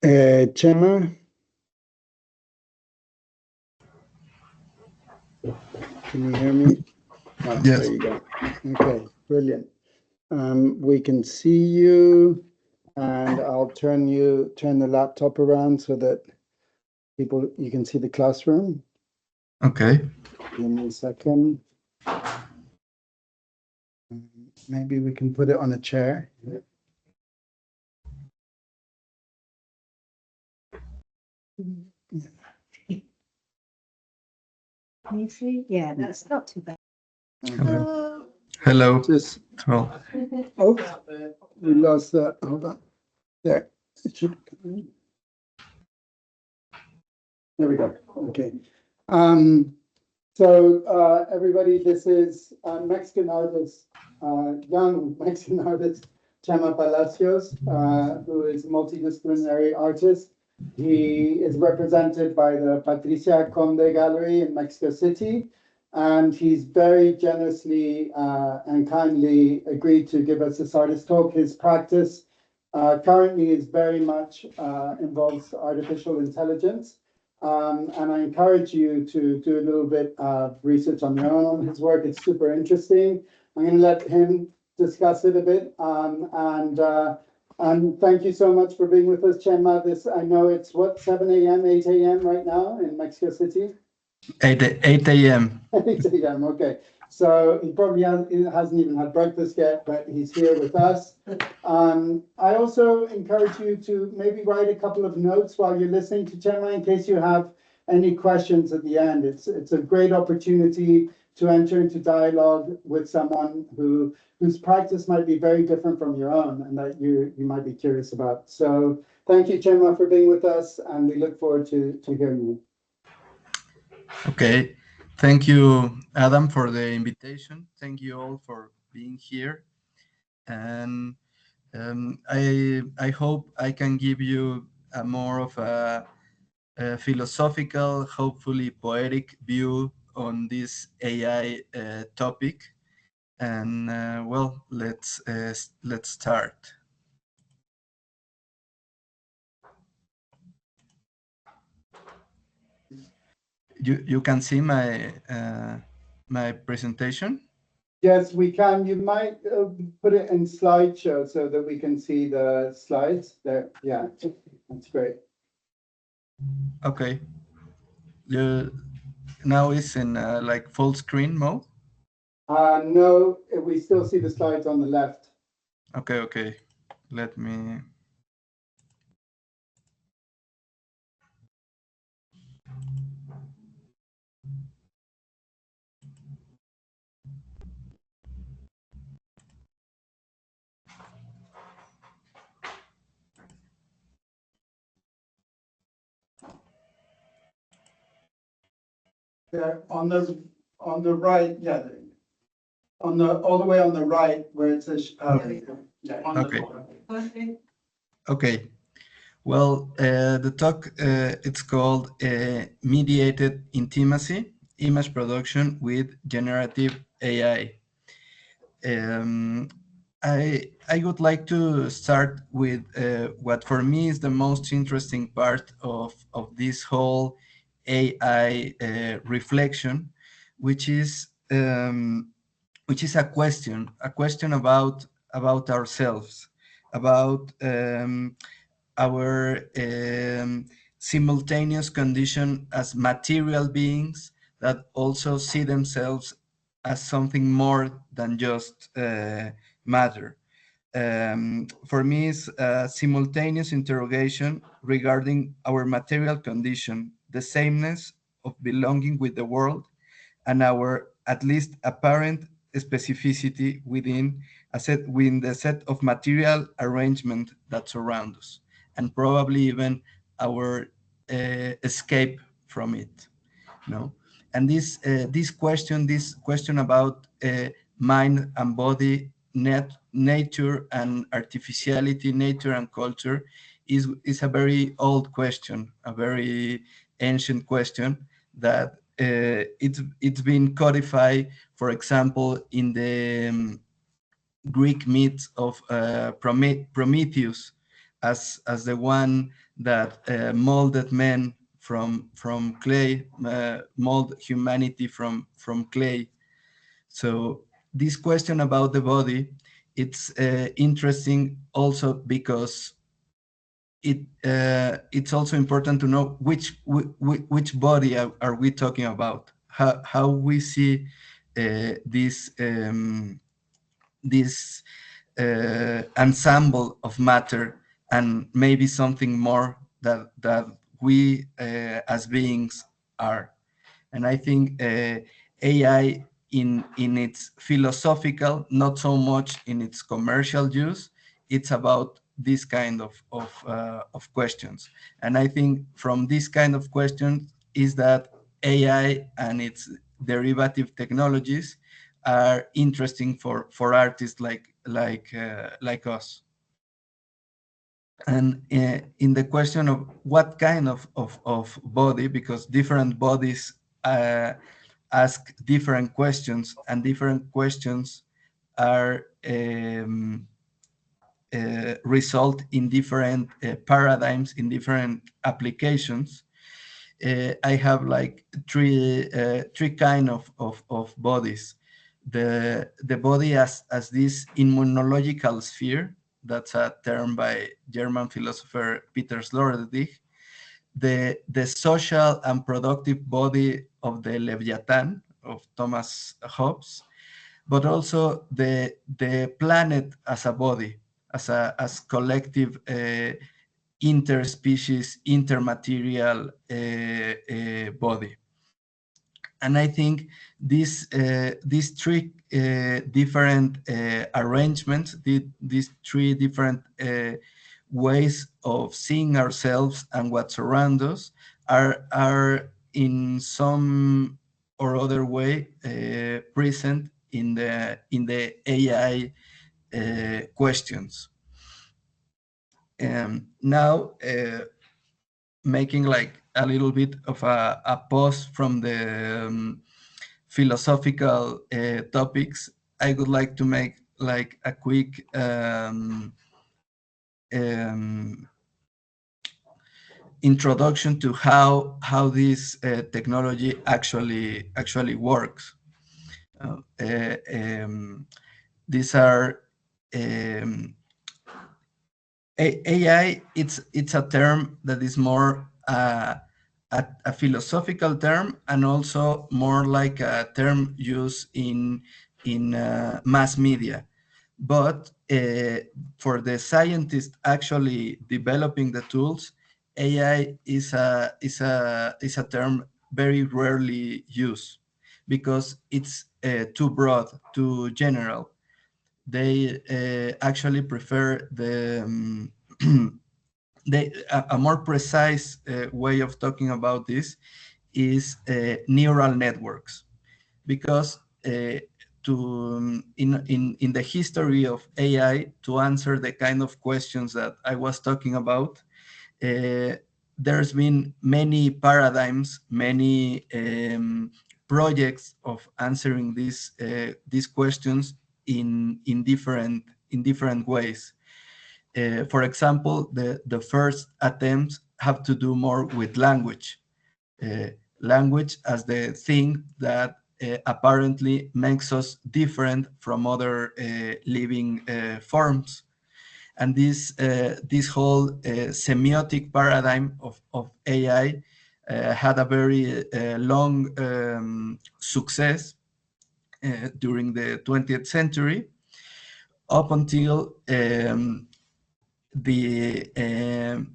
Chema, can you hear me? Oh, Yes. there you go. Okay, brilliant. We can see you, and I'll turn the laptop around so that you can see the classroom. Okay. Give me a second. Maybe we can put it on a chair. Can you see? Yeah, that's not too bad. Hello. Hello. Just Well, oh, we lost that. Hold on. There. It should. There we go. Okay. So everybody, this is Mexican artist, young Mexican artist, Chema Palacios, who is a multidisciplinary artist. He is represented by the Patricia Conde Gallery in Mexico City, and he's very generously and kindly agreed to give us this artist talk. His practice currently is very much involves artificial intelligence. And I encourage you to do a little bit of research on your own on his work. It's super interesting. I'm going to let him discuss it a bit. And thank you so much for being with us, Chema. I know it's what, 7 a.m., 8 a.m. right now in Mexico City? 8 a.m. 8 a.m. Okay. So he probably hasn't even had breakfast yet, but he's here with us. I also encourage you to maybe write a couple of notes while you're listening to Chema in case you have any questions at the end. It's a great opportunity to enter into dialogue with someone whose practice might be very different from your own and that you might be curious about. So thank you, Chema, for being with us, and we look forward to hearing you. Okay. Thank you, Adam, for the invitation. Thank you all for being here. And I hope I can give you a more of a philosophical, hopefully poetic view on this AI topic. And well, let's start. You can see my my presentation. Yes, we can. You might put it in slideshow so that we can see the slides there. Yeah, that's great. Okay. Now it's in like full screen mode. No, we still see the slides on the left. Okay, okay. Let me. There on the right, yeah, all the way on the right where it says. Yeah, Okay. Okay. Well, the talk it's called Mediated Intimacy: Image Production with Generative AI. Um, I would like to start with what for me is the most interesting part of this whole AI reflection, which is a question about ourselves, about our simultaneous condition as material beings that also see themselves as something more than just matter. For me, it's a simultaneous interrogation regarding our material condition, the sameness of belonging with the world, and our at least apparent specificity within the set of material arrangement that surround us, and probably even our escape from it. No, and this question about mind and body, nature and artificiality, nature and culture, is a very old question, a very ancient question that it's been codified, for example, in the Greek myths of Prometheus, as the one that molded men from clay, mold humanity from clay. So this question about the body, it's interesting also because it's also important to know which body are we talking about, how we see this ensemble of matter, and maybe something more that we as beings are. And I think AI in its philosophical, not so much in its commercial use, it's about this kind of questions. And I think from this kind of questions is that AI and its derivative technologies are interesting for artists like us. And in the question of what kind of body, because different bodies ask different questions, and different questions are result in different paradigms, in different applications. I have like three kind of bodies. The body as this immunological sphere. That's a term by German philosopher Peter Sloterdijk. The social and productive body of the Leviathan of Thomas Hobbes, but also the planet as a body, as collective interspecies, intermaterial body. And I think these three different arrangements, these three different ways of seeing ourselves and what surrounds us are in some or other way present in the AI questions. Now, making like a little bit of a pause from the philosophical topics, I would like to make like a quick introduction to how this technology actually works. These are AI. It's a term that is more a philosophical term, and also more like a term used in mass media. But for the scientists actually developing the tools, AI is a term very rarely used because it's too broad, too general. They actually prefer a more precise way of talking about this is neural networks, because in the history of AI, to answer the kind of questions that I was talking about, there's been many paradigms, many projects of answering these questions in different ways. For example, the first attempts have to do more with language. Language as the thing that apparently makes us different from other living forms. And this whole semiotic paradigm of AI had a very long success during the 20th century, up until the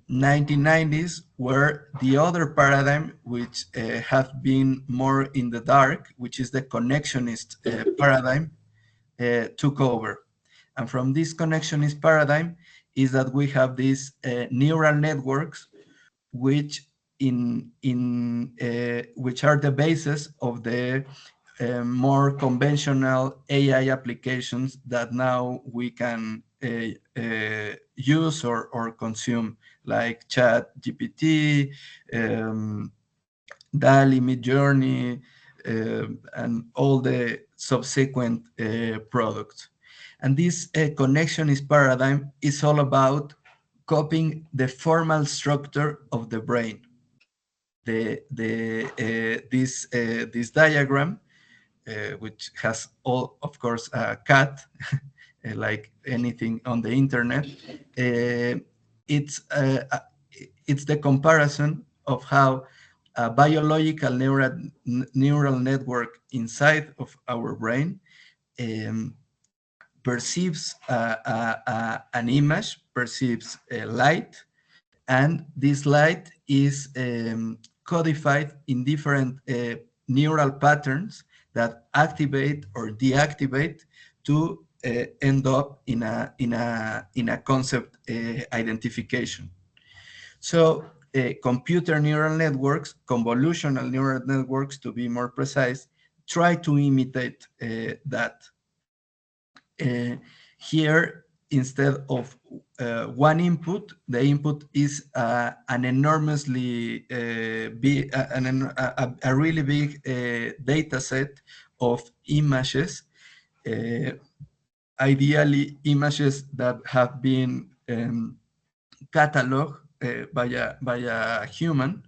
1990s, where the other paradigm, which has been more in the dark, which is the connectionist paradigm, took over. And from this connectionist paradigm is that we have these neural networks, which which are the basis of the more conventional AI applications that now we can use or consume, like Chat GPT, DALL-E, Midjourney, and all the subsequent products. And this connectionist paradigm is all about copying the formal structure of the brain. This diagram, which has all, of course, a cat, like anything on the internet. It's the comparison of how a biological neural network inside of our brain perceives an image, perceives light, and this light is codified in different neural patterns that activate or deactivate to end up in a concept identification. So computer neural networks, convolutional neural networks to be more precise, try to imitate that. Here, instead of one input, the input is an enormously big, a really big data set of images, ideally images that have been cataloged by a human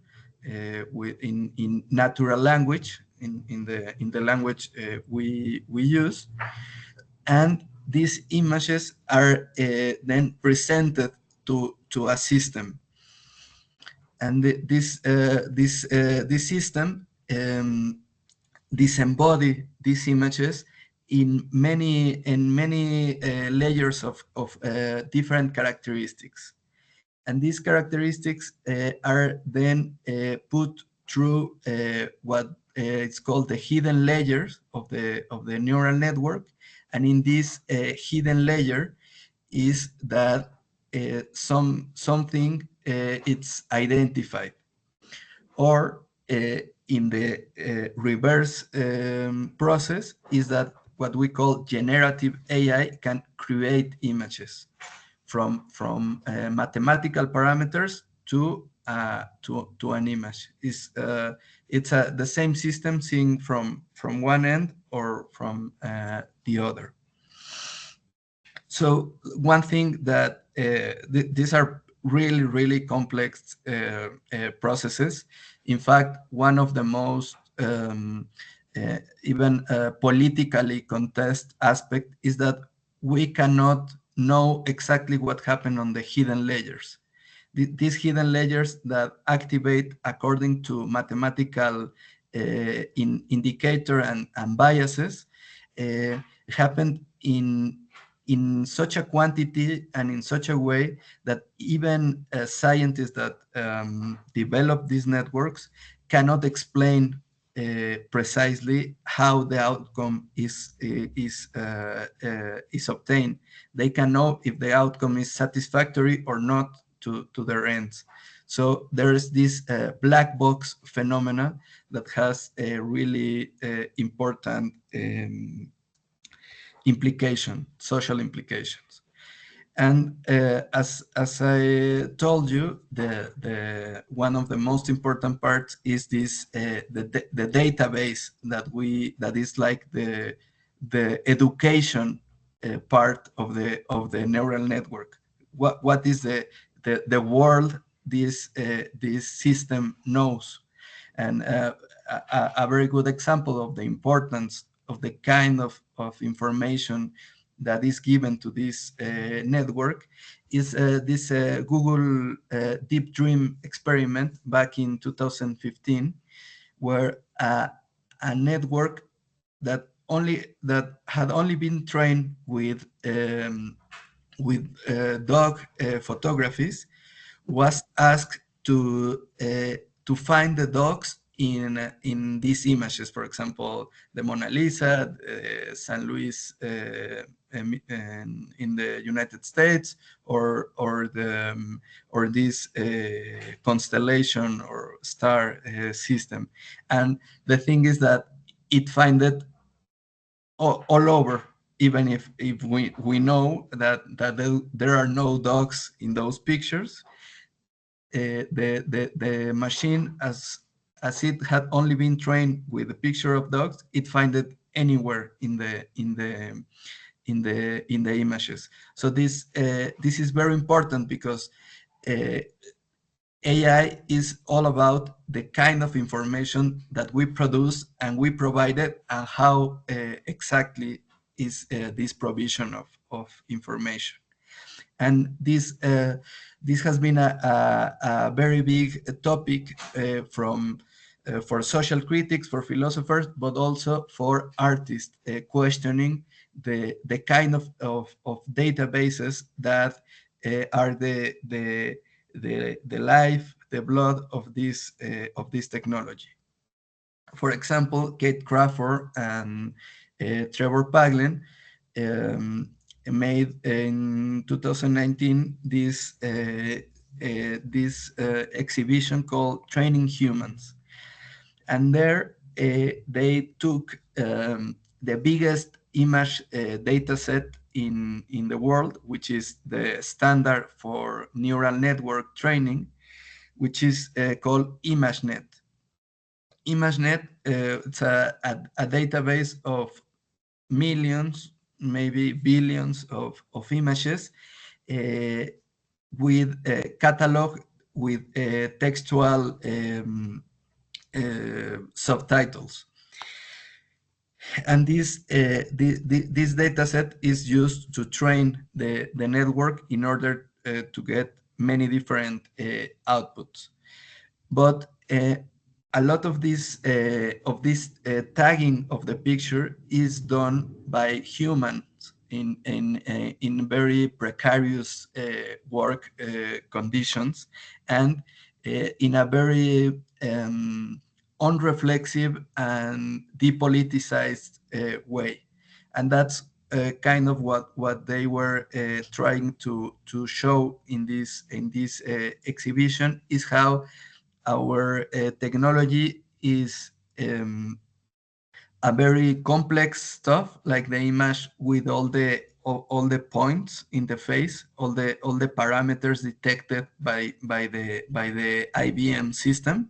in natural language, in the language we use. And these images are then presented to a system, and this system disembody these images in many layers of different characteristics, and these characteristics are then put through what it's called the hidden layers of the neural network. And in this hidden layer is that something it's identified, or in the reverse process is that what we call generative AI can create images from mathematical parameters to an image. It's the same system seen from one end or from the other. So one thing that these are really complex processes. In fact, one of the most even politically contested aspect is that we cannot know exactly what happened on the hidden layers. These hidden layers that activate according to mathematical indicator and biases happened in such a quantity and in such a way that even scientists that develop these networks cannot explain precisely how the outcome is obtained. They can know if the outcome is satisfactory or not to their ends. So there is this black box phenomena that has a really important social implications. And as I told you, the one of the most important parts is this the database that is like the education part of the neural network. What is the world this system knows? And a very good example of the importance of the kind of information that is given to this network is this Google Deep Dream experiment back in 2015, where a network that had only been trained with dog photographies was asked to find the dogs in these images. For example, the Mona Lisa, San Luis in the United States, or this constellation or star system. And the thing is that it finds it all over, even if we know that there are no dogs in those pictures. The machine, as it had only been trained with a picture of dogs, it finds it anywhere in in the images. So this is very important because AI is all about the kind of information that we produce and we provide it, and how exactly is this provision of information. And this has been a very big topic for social critics, for philosophers, but also for artists, questioning the kind of databases that are the life, the blood of this technology. For example, Kate Crawford and Trevor Paglen made in 2019 this exhibition called Training Humans. And there they took the biggest image data set in the world, which is the standard for neural network training, which is called ImageNet. ImageNet, it's a database of millions, maybe billions of images with a catalog with textual subtitles. And this data set is used to train the network in order to get many different outputs. But a lot of this tagging of the picture is done by humans in very precarious work conditions, and in a very unreflexive and depoliticized way. And that's kind of what they were trying to show in this exhibition, is how our technology is a very complex stuff, like the image with all the points in the face, all the parameters detected by the IBM system,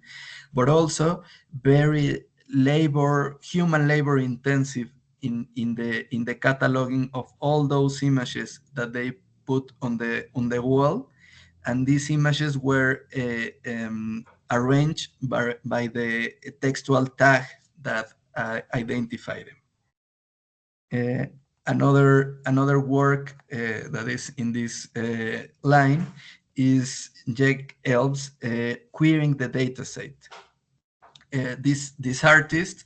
but also very human labor intensive in the cataloging of all those images that they put on the wall. And these images were arranged by the textual tag that identify them. Another work that is in this line is Jake Elb's Querying the Dataset. This artist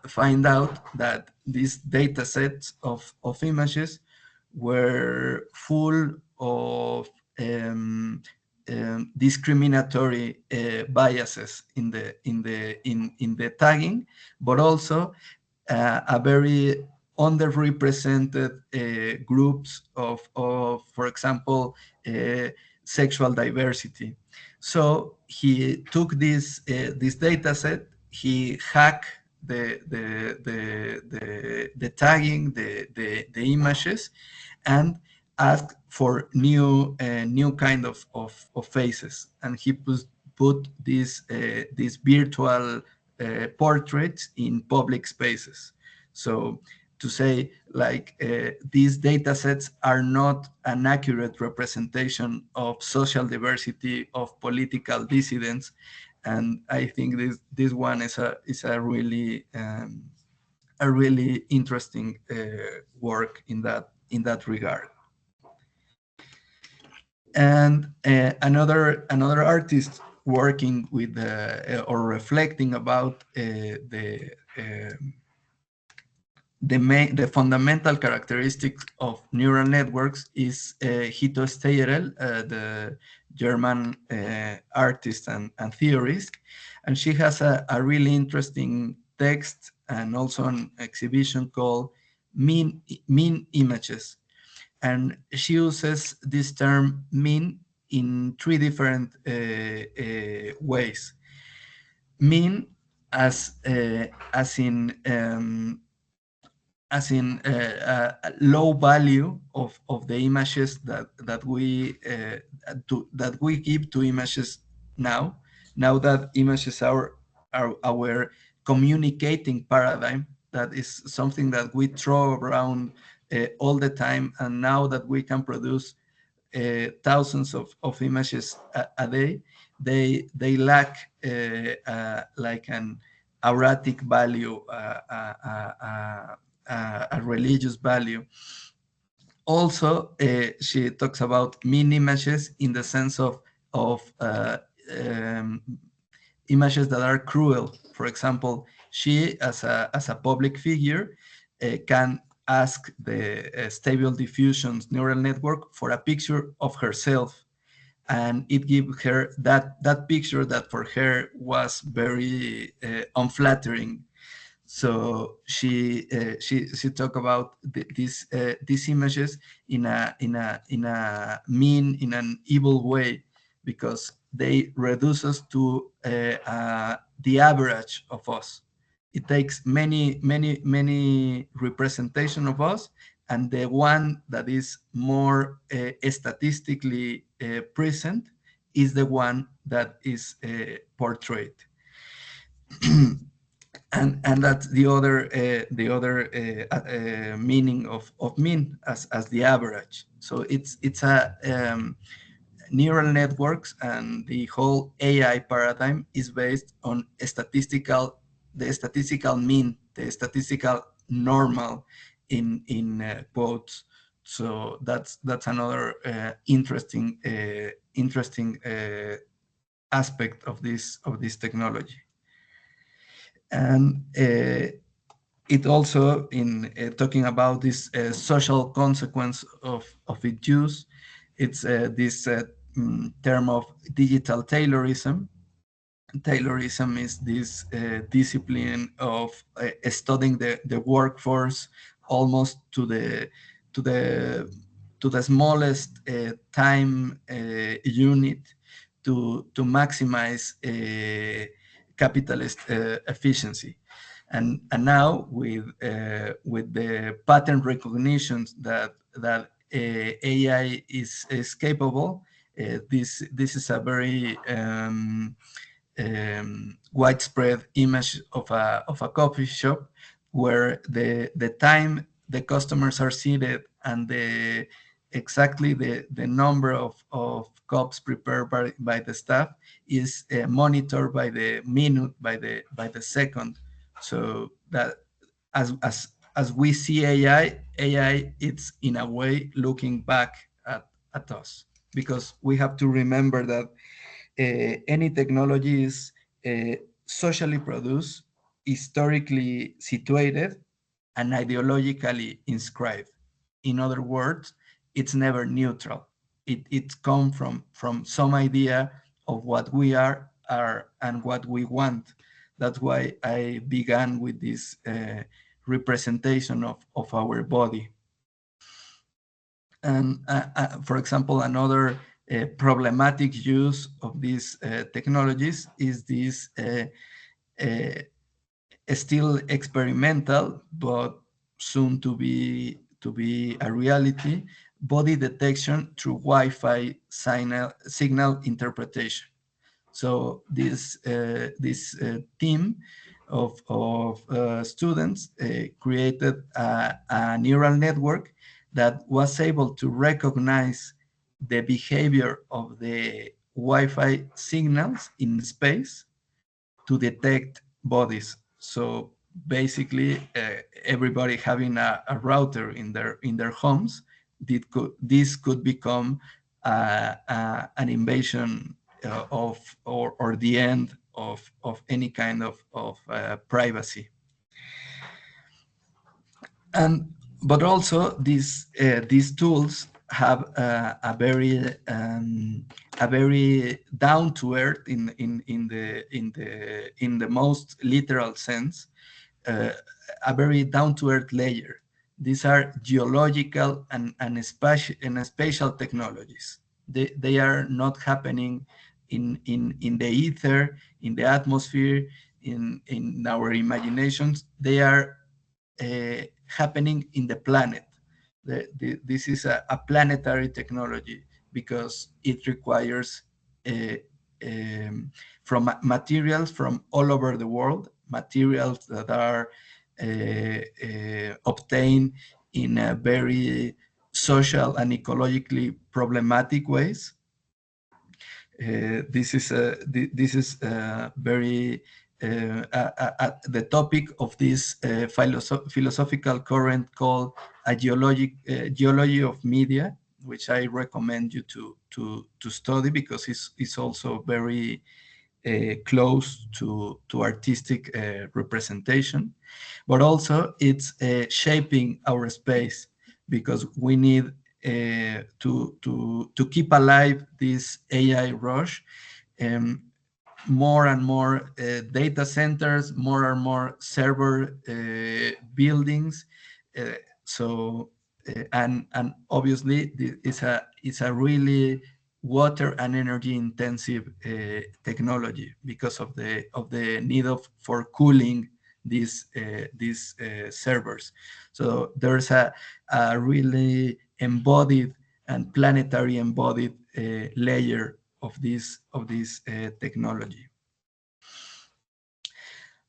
find out that these data sets of images were full of discriminatory biases in the tagging, but also a very underrepresented groups of, for example, sexual diversity. So he took this data set, he hacked the tagging, the images, and asked for new kind of faces. And he put these virtual portraits in public spaces. So to say, like, these data sets are not an accurate representation of social diversity, of political dissidents. And I think this one is a really interesting work in that regard. And another artist working with or reflecting about the fundamental characteristics of neural networks is Hito Steyerl, the German artist and theorist. And she has a really interesting text and also an exhibition called Mean Images. And she uses this term mean in three different ways. Mean as in a low value of the images that we give to images now that images are our communicating paradigm. That is something that we throw around all the time. And now that we can produce thousands of images a day, they lack like an auratic value, a religious value. Also, she talks about mean images in the sense of um, images that are cruel. For example, she, as a public figure, can ask the Stable Diffusion's neural network for a picture of herself, and it gives her that picture that for her was very unflattering. So she talked about these images in a mean, in an evil way, because they reduce us to the average of us. It takes many representation of us, and the one that is more statistically present is the one that is portrayed. And that's the other meaning of mean, as the average. So it's a neural networks, and the whole AI paradigm is based on the statistical mean, the statistical normal in quotes. So that's another interesting aspect of this technology. And it also, in talking about this social consequence of its use, it's this term of digital Taylorism. Taylorism is this discipline of studying the workforce almost to the to the smallest time unit to maximize capitalist efficiency. And now with the pattern recognitions that AI is capable, this is a very widespread image of a coffee shop, where the time the customers are seated and exactly the number of cups prepared by the staff is monitored by the minute, by the second. So that as we see AI, it's in a way looking back at us, because we have to remember that any technology is socially produced, historically situated, and ideologically inscribed. In other words, it's never neutral. It's come from some idea of what we are and what we want. That's why I began with this representation of our body. And for example, another problematic use of these technologies is this uh, still experimental, but soon to be a reality, body detection through Wi-Fi signal interpretation. So this team of students created a neural network that was able to recognize the behavior of the Wi-Fi signals in space to detect bodies. So basically, everybody having a router in their homes, this could become an invasion of or the end of any kind of privacy. And but also these tools have a very down to earth in the most literal sense, uh, a very down to earth layer. These are geological and spatial technologies. They are not happening in the ether, in the atmosphere, in our imaginations. They are happening in the planet. This is a planetary technology, because it requires from materials from all over the world, materials that are obtained in a very social and ecologically problematic ways. This is very the topic of this philosophical current called geology of media, which I recommend you to study, because it's also very close to artistic representation, but also it's shaping our space, because we need to keep alive this AI rush. More and more data centers, more and more server buildings. So and obviously it's a really water and energy intensive technology, because of the need for cooling these servers. So there's a really embodied and planetary embodied layer of this technology.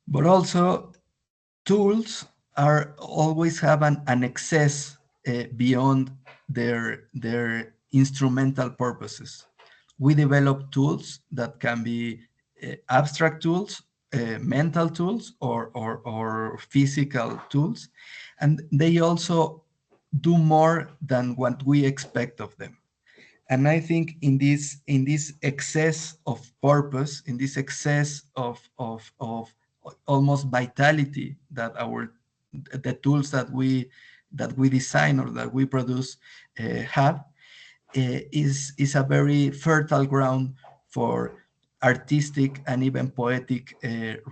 But also tools are always have an excess beyond their instrumental purposes. We develop tools that can be abstract tools, mental tools, or physical tools, and they also do more than what we expect of them. And I think in this excess of purpose, in this excess of almost vitality that the tools that we design or that we produce have, is a very fertile ground for artistic and even poetic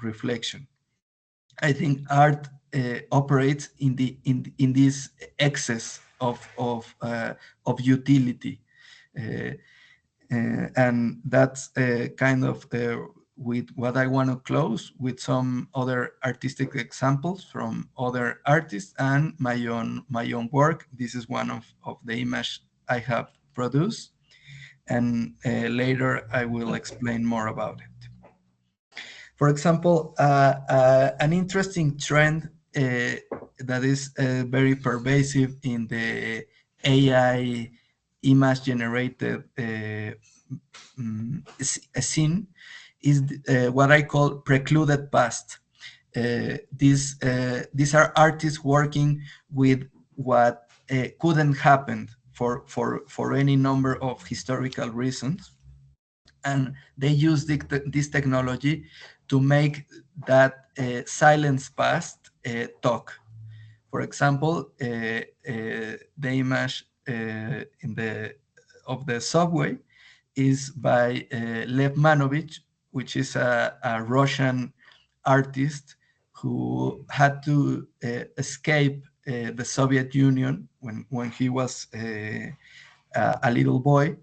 reflection. I think art operates in this excess of utility. Uh, and that's kind of with what I want to close with some other artistic examples from other artists and my own work. This is one of the image I have produced, and later I will explain more about it. For example, an interesting trend that is very pervasive in the AI image generated scene is what I call precluded past. These are artists working with what couldn't happen for any number of historical reasons, and they use this technology to make that silence past talk. For example, the image of the subway is by Lev Manovich, which is a Russian artist who had to escape the Soviet Union when he was a little boy,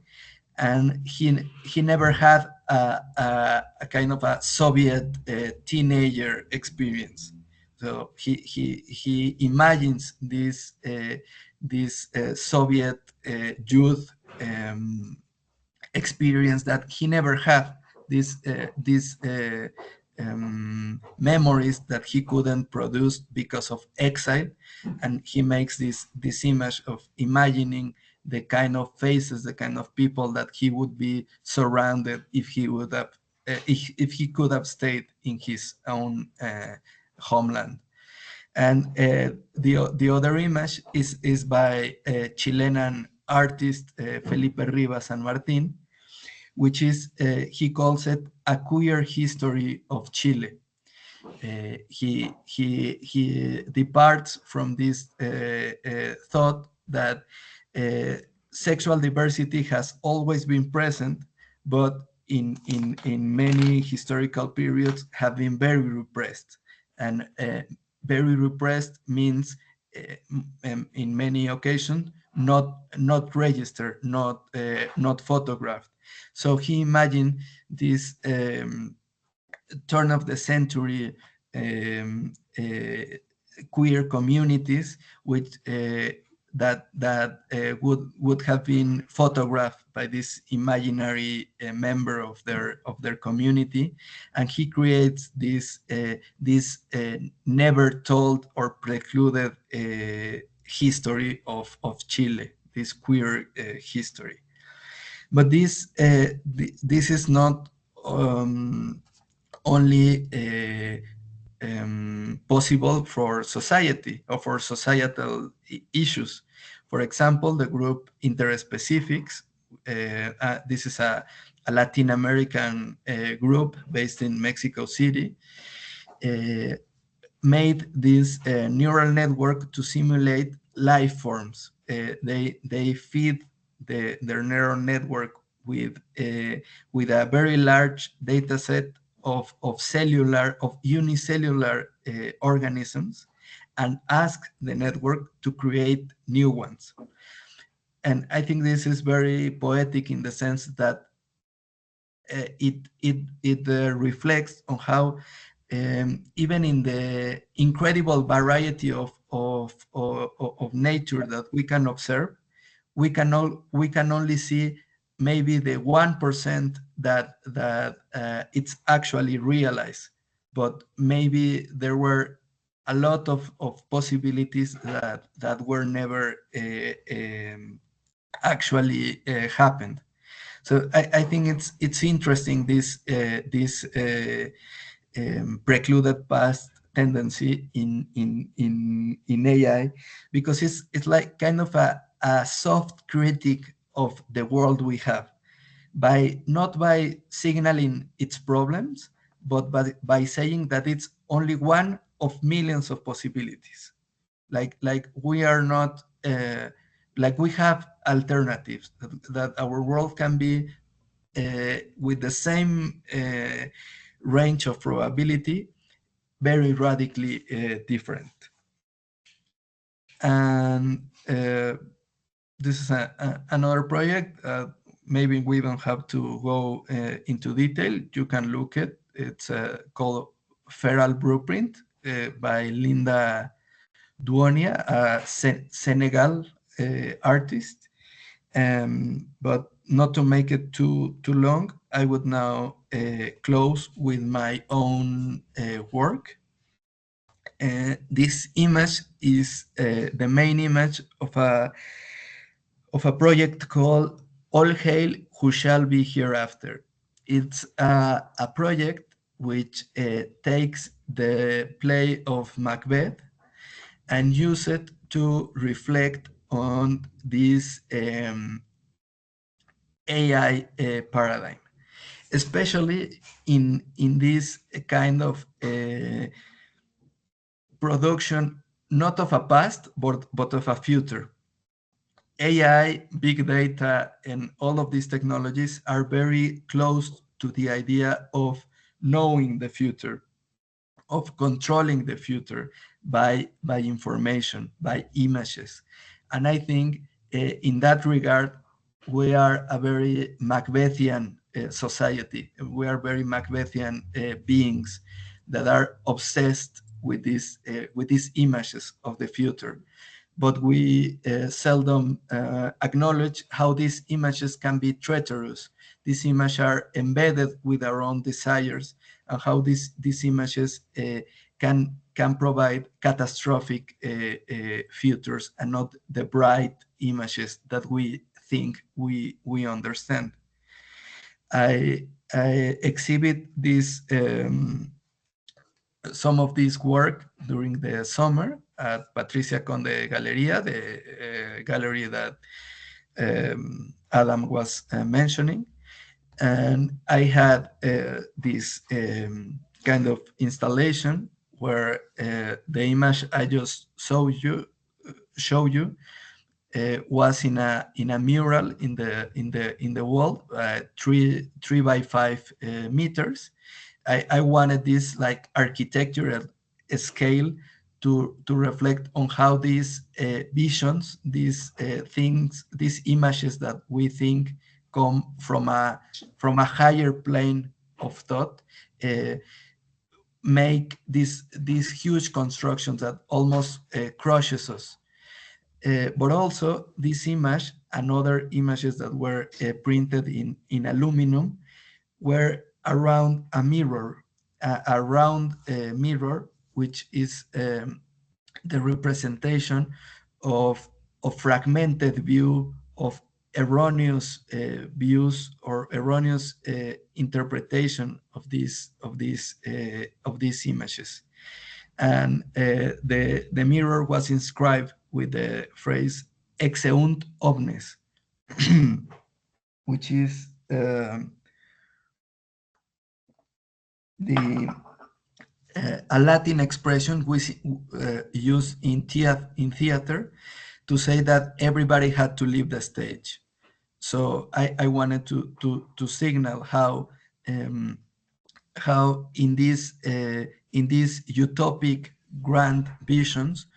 and he never had a kind of a Soviet teenager experience. So he imagines this Soviet youth experience that he never had. These memories that he couldn't produce because of exile, and he makes this image of imagining the kind of faces, the kind of people that he would be surrounded if he would have, if he could have stayed in his own homeland. And the other image is by Chilean artist Felipe Rivas San Martin, which is he calls it a queer history of Chile. He departs from this thought that sexual diversity has always been present, but in many historical periods have been very repressed. And very repressed means in many occasions not registered, not photographed. So he imagined this turn of the century queer communities which that would have been photographed by this imaginary member of their community, and he creates this never told or precluded history of Chile, this queer history. But this is not only possible for society or for societal issues. For example, the group Interspecifics, this is a Latin American group based in Mexico City, made this neural network to simulate life forms. They feed their neural network with a very large data set of unicellular organisms, and ask the network to create new ones. And I think this is very poetic in the sense that it reflects on how even in the incredible variety of nature that we can observe, we can only see maybe the 1% that it's actually realized, but maybe there were a lot of possibilities that were never actually happened. So I think it's interesting, this precluded past tendency in AI, because it's like kind of a soft critic of the world we have, not by signaling its problems, but by saying that it's only one of millions of possibilities. Like we are not like we have alternatives, that our world can be with the same range of probability, very radically different. And this is another project. Maybe we don't have to go into detail. You can look it. It's called Feral Blueprint by Linda Duonia, a Senegal artist. But not to make it too long, I would now close with my own work. This image is the main image of a project called All Hail Who Shall Be Hereafter. It's a project which takes the play of Macbeth and use it to reflect on this AI paradigm, especially in this kind of production, not of a past, but of a future. AI, big data, and all of these technologies are very close to the idea of knowing the future, of controlling the future by information, by images. And I think in that regard, we are a very Macbethian society. We are very Macbethian beings that are obsessed with these images of the future. But we seldom acknowledge how these images can be treacherous. These images are embedded with our own desires, and how these images can provide catastrophic futures, and not the bright images that we think we understand. I exhibit this some of this work during the summer at Patricia Conde Galleria, the gallery that Adam was mentioning. And I had this kind of installation where the image I just show you was in a mural in the wall, 3 by 5 meters. I wanted this like architectural scale to reflect on how these visions, these things, these images that we think come from a higher plane of thought, make these huge constructions that almost crushes us. But also this image and other images that were printed in aluminum were around a mirror, a round mirror, which is the representation of fragmented view, of erroneous views or erroneous interpretation of these images. And the mirror was inscribed with the phrase "Exeunt omnes," which is a Latin expression which used in theater to say that everybody had to leave the stage. So I wanted to signal how in these utopic grand visions,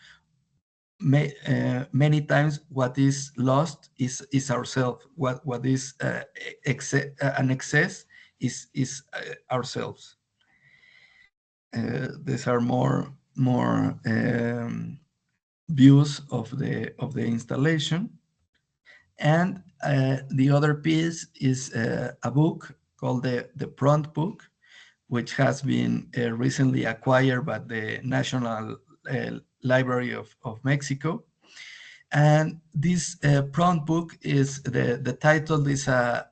many times what is lost is ourselves. What is an excess is ourselves. These are more views of the installation. And the other piece is a book called the Prompt Book, which has been recently acquired by the National Library of Mexico. And this prompt book is the title is a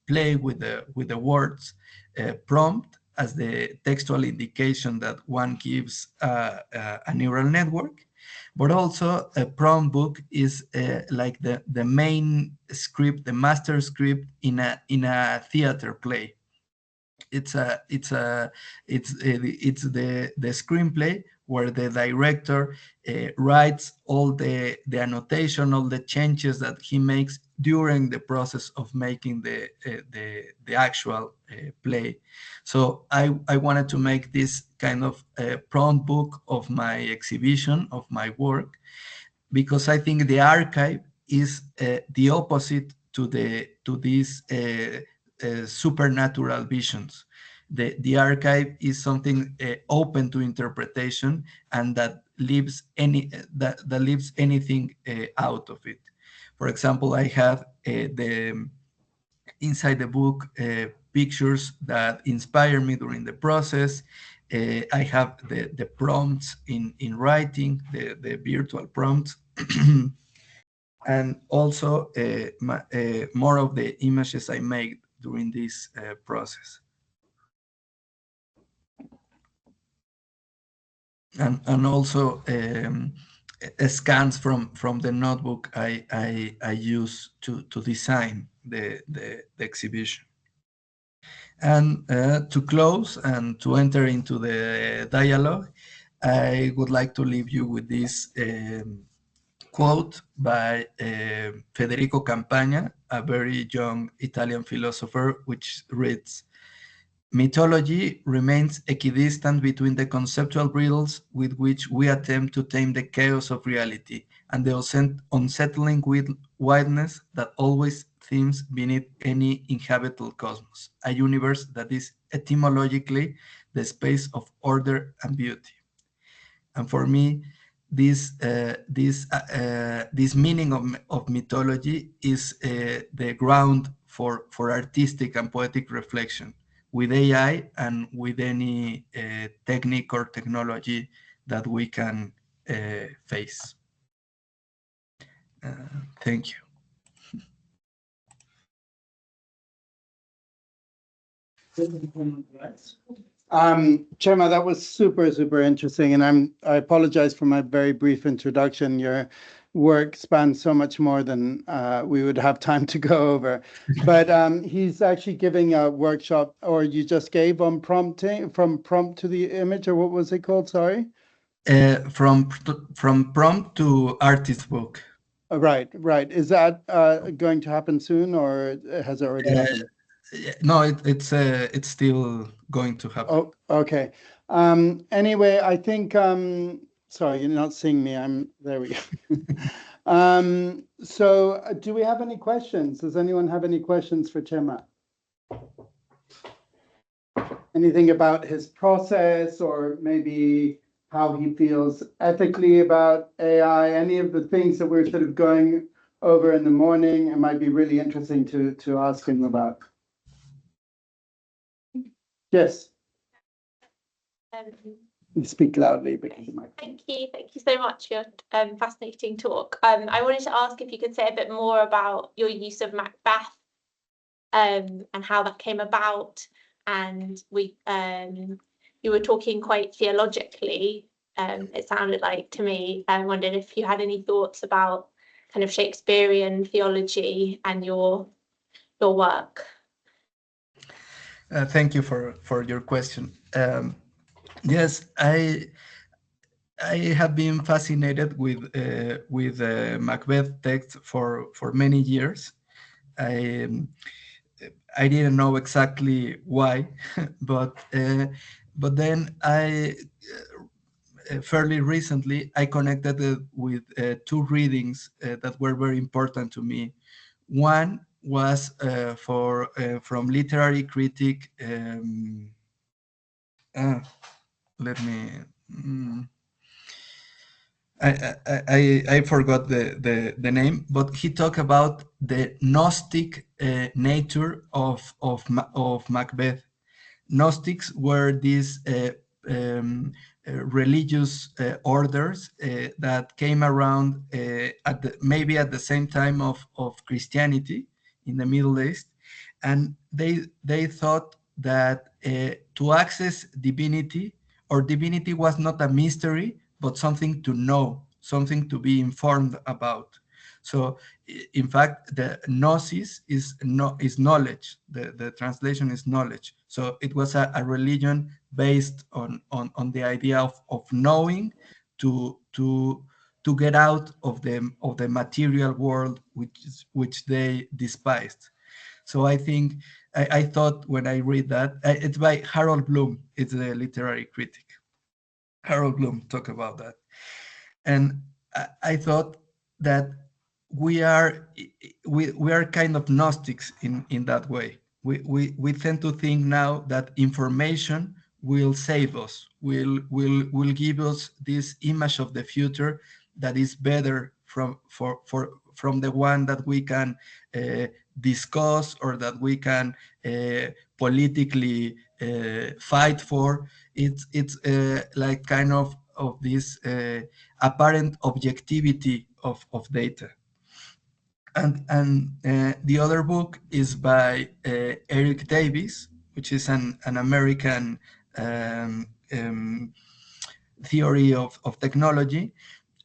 play with the words prompt as the textual indication that one gives a neural network, but also a prompt book is like the main script, the master script in a theater play. It's the screenplay where the director writes all the annotation, all the changes that he makes during the process of making the actual play. So I wanted to make this kind of prompt book of my exhibition, of my work, because I think the archive is the opposite to these supernatural visions. The archive is something open to interpretation and that leaves anything out of it. For example, I have inside the book pictures that inspire me during the process. I have the prompts in writing, the virtual prompts, and also more of the images I made during this process. And also scans from the notebook I use to design the exhibition. And to close and to enter into the dialogue, I would like to leave you with this quote by Federico Campagna, a very young Italian philosopher, which reads, "Mythology remains equidistant between the conceptual riddles with which we attempt to tame the chaos of reality and the unsettling wideness that always themes beneath any inhabitable cosmos, a universe that is etymologically the space of order and beauty." And for me, this meaning of mythology is the ground for artistic and poetic reflection with AI and with any technique or technology that we can face. Thank you. Chema, that was super, super interesting. And I apologize for my very brief introduction. Your work spans so much more than we would have time to go over. But he's actually giving a workshop, or you just gave on prompting, from prompt to the image, or what was it called? Sorry. From prompt to artist book. Right. Is that going to happen soon, or has it already happened? No, it's still going to happen. Oh, okay. Anyway, I think sorry, you're not seeing me. There we go. So do we have any questions? Does anyone have any questions for Chema? Anything about his process, or maybe how he feels ethically about AI? Any of the things that we're sort of going over in the morning? It might be really interesting to ask him about. Yes. speak loudly because you might. Thank you so much for your fascinating talk. I wanted to ask if you could say a bit more about your use of Macbeth and how that came about. And you were talking quite theologically, it sounded like to me. I wondered if you had any thoughts about kind of Shakespearean theology and your work. Thank you for your question. Yes, I have been fascinated with Macbeth text for many years. I didn't know exactly why, but then fairly recently I connected it with two readings that were very important to me. One was from literary critic. Let me. I forgot the name, but he talked about the Gnostic nature of Macbeth. Gnostics were these religious orders that came around maybe at the same time of Christianity in the Middle East, and they thought that to access divinity, or divinity was not a mystery, but something to know, something to be informed about. So, in fact, the gnosis is knowledge. The translation is knowledge. So it was a religion based on the idea of knowing to get out of the material world which they despised. So I think I thought when I read that, it's by Harold Bloom. It's the literary critic. Harold Bloom talked about that. And I thought that we are kind of Gnostics in that way. We tend to think now that information will save us, will give us this image of the future that is better from the one that we can discuss, or that we can politically fight for. It's like kind of this apparent objectivity of data. And the other book is by Eric Davis, which is an American theory of technology.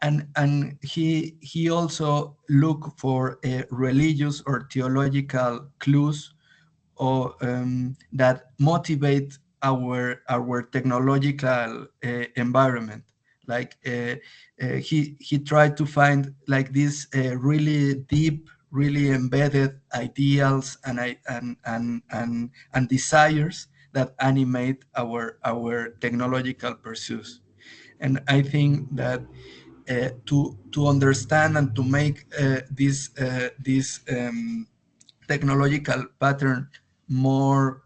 And he also looked for religious or theological clues or that motivate our technological environment. Like he tried to find like these really deep, really embedded ideals and desires that animate our technological pursuits. And I think that to understand and to make this technological pattern more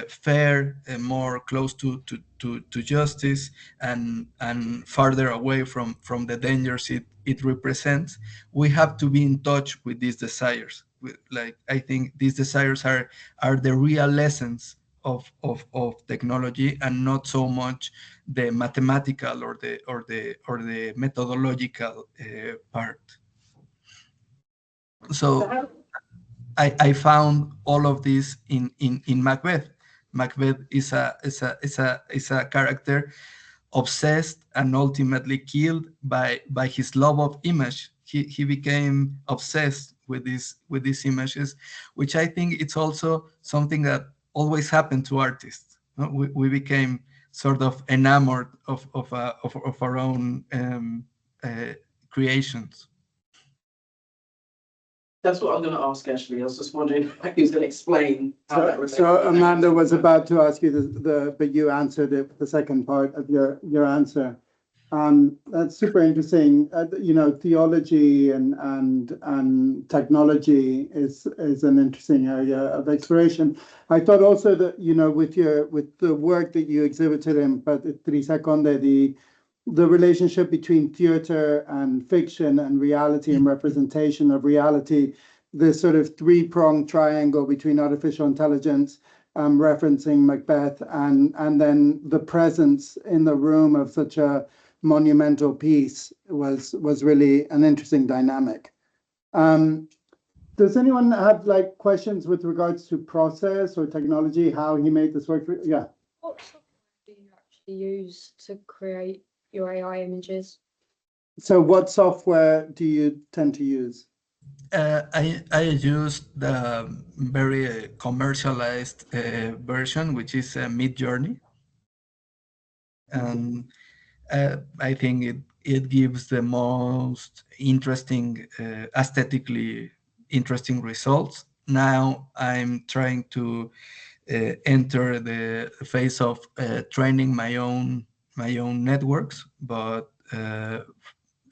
fair and more close to justice, and farther away from the dangers it represents, we have to be in touch with these desires. Like, I think these desires are the real lessons of technology, and not so much the mathematical or the methodological part. So I found all of this in Macbeth. Macbeth is a character obsessed and ultimately killed by his love of image. He became obsessed with these images, which I think it's also something that always happened to artists. No? We became sort of enamored of our own creations. That's what I'm going to ask, actually. I was just wondering if he was going to explain how that relates. So Amanda was about to ask you but you answered it, the second part of your answer. That's super interesting. Theology and technology is an interesting area of exploration. I thought also that, with the work that you exhibited in Patricia Conde, the relationship between theater and fiction and reality and representation of reality, the sort of three-pronged triangle between artificial intelligence, referencing Macbeth, and then the presence in the room of such a monumental piece was really an interesting dynamic. Does anyone have like questions with regards to process or technology, how he made this work? Yeah. What software do you actually use to create your AI images? So what software do you tend to use? I used the very commercialized version, which is Midjourney, and I think it gives the most interesting, aesthetically interesting results. Now I'm trying to enter the phase of training my own networks, but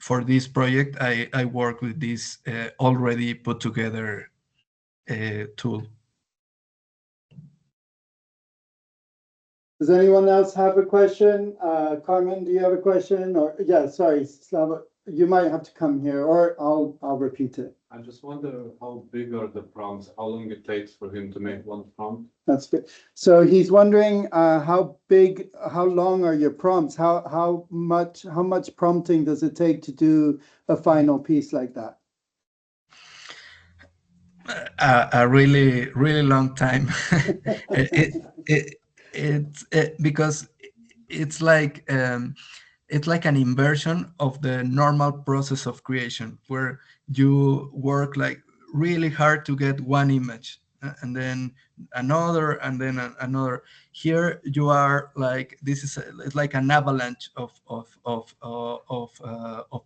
for this project, I work with this already put together tool. Does anyone else have a question? Carmen, do you have a question? Or yeah, sorry, Slava, you might have to come here, or I'll repeat it. I just wonder how big are the prompts? How long it takes for him to make one prompt? That's good. So he's wondering how long are your prompts? How much prompting does it take to do a final piece like that? A really long time. Because it's like an inversion of the normal process of creation, where you work like really hard to get one image, and then another, and then another. Here you are like, it's like an avalanche of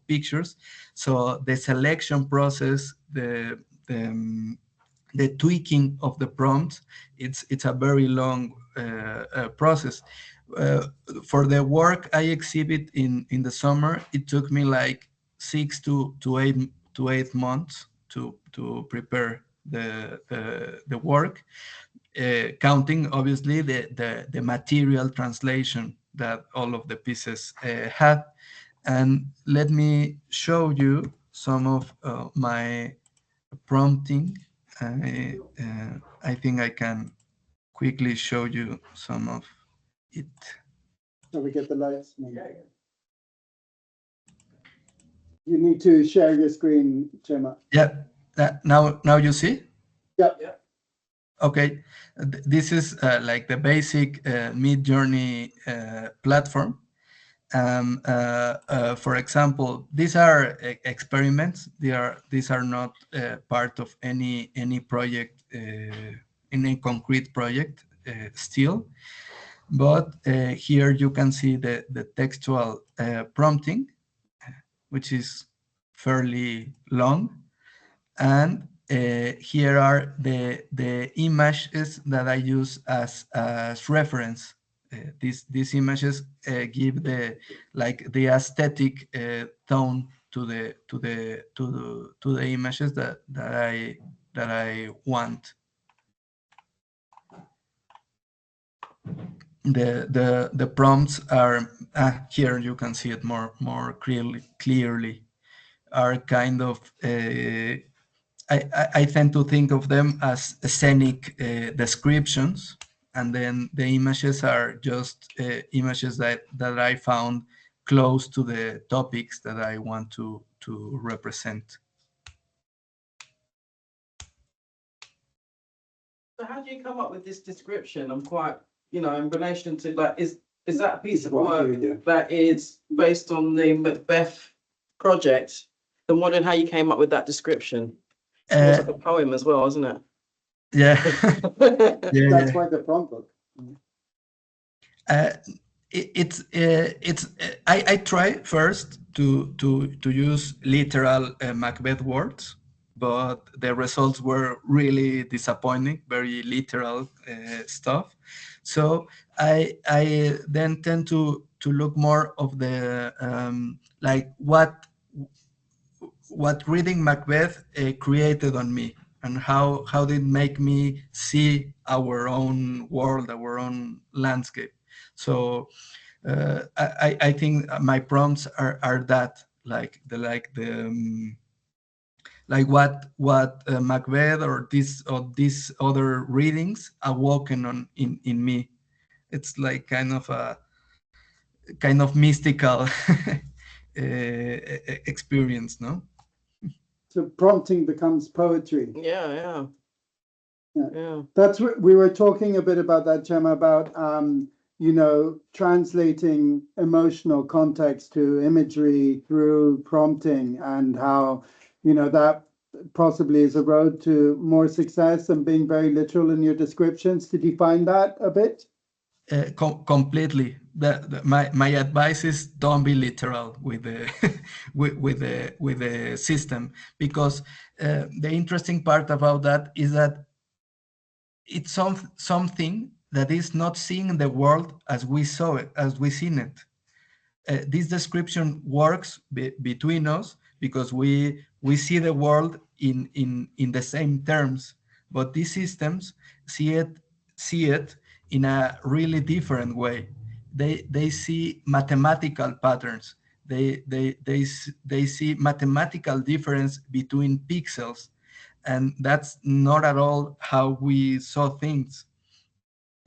pictures. So the selection process, the tweaking of the prompt, it's a very long process. For the work I exhibit in the summer, it took me like 6 to 8 months to prepare the work, counting obviously the material translation that all of the pieces had. And let me show you some of my prompting. I think I can quickly show you some of it. So we get the lights. You need to share your screen, Chema. Yeah, now you see? Yeah. Okay, this is like the basic Midjourney platform. For example, these are experiments. These are not part of any project, any concrete project still. But here you can see the textual prompting, which is fairly long, and here are the images that I use as reference. These images give the aesthetic tone to the images that I want. The prompts are here. You can see it more clearly. Are kind of I tend to think of them as scenic descriptions, and then the images are just images that I found close to the topics that I want to represent. So how do you come up with this description? I'm quite, in relation to like, is that a piece of work that is based on the Macbeth project? I'm wondering how you came up with that description. It's like a poem as well, isn't it? Yeah. That's why the prompt book. I try first to use literal Macbeth words, but the results were really disappointing, very literal stuff. So I then tend to look more of the like what reading Macbeth created on me, and how did it make me see our own world, our own landscape. So I think my prompts are that, like the like what Macbeth or these other readings awoken on in me. It's like kind of mystical experience, no? So prompting becomes poetry. Yeah. That's what we were talking a bit about that, Chema, about translating emotional context to imagery through prompting, and how that possibly is a road to more success and being very literal in your descriptions. Did you find that a bit? Completely. My advice is don't be literal with the with the system, because the interesting part about that is that it's something that is not seeing the world as we saw it, as we seen it. This description works between us because we see the world in the same terms, but these systems see it in a really different way. They see mathematical patterns. They see mathematical difference between pixels, and that's not at all how we saw things.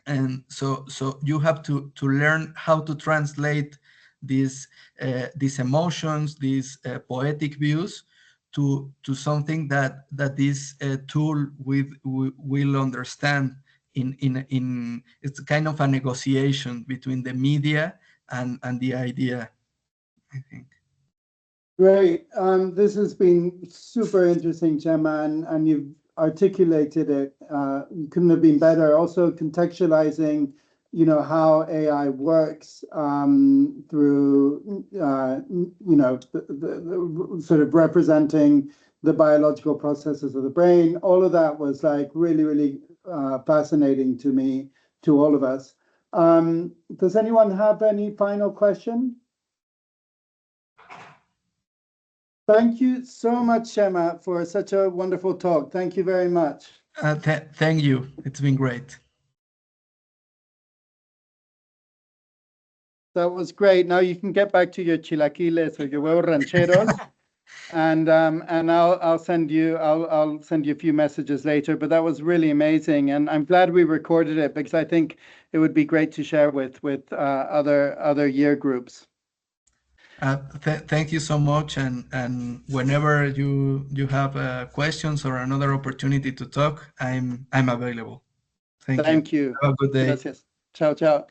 And so you have to learn how to translate these emotions, these poetic views to something that this tool will understand. In it's kind of a negotiation between the media and the idea, I think. Great. This has been super interesting, Chema, and you've articulated it. You couldn't have been better. Also contextualizing, how AI works through, the sort of representing the biological processes of the brain. All of that was like really, really fascinating to me, to all of us. Does anyone have any final question? Thank you so much, Chema, for such a wonderful talk. Thank you very much. Thank you. It's been great. That was great. Now you can get back to your chilaquiles or your huevos rancheros, and I'll send you a few messages later. But that was really amazing, and I'm glad we recorded it because I think it would be great to share with other year groups. Thank you so much, and whenever you have questions or another opportunity to talk, I'm available. Thank you. Thank you. Have a good day. Gracias. Ciao, ciao.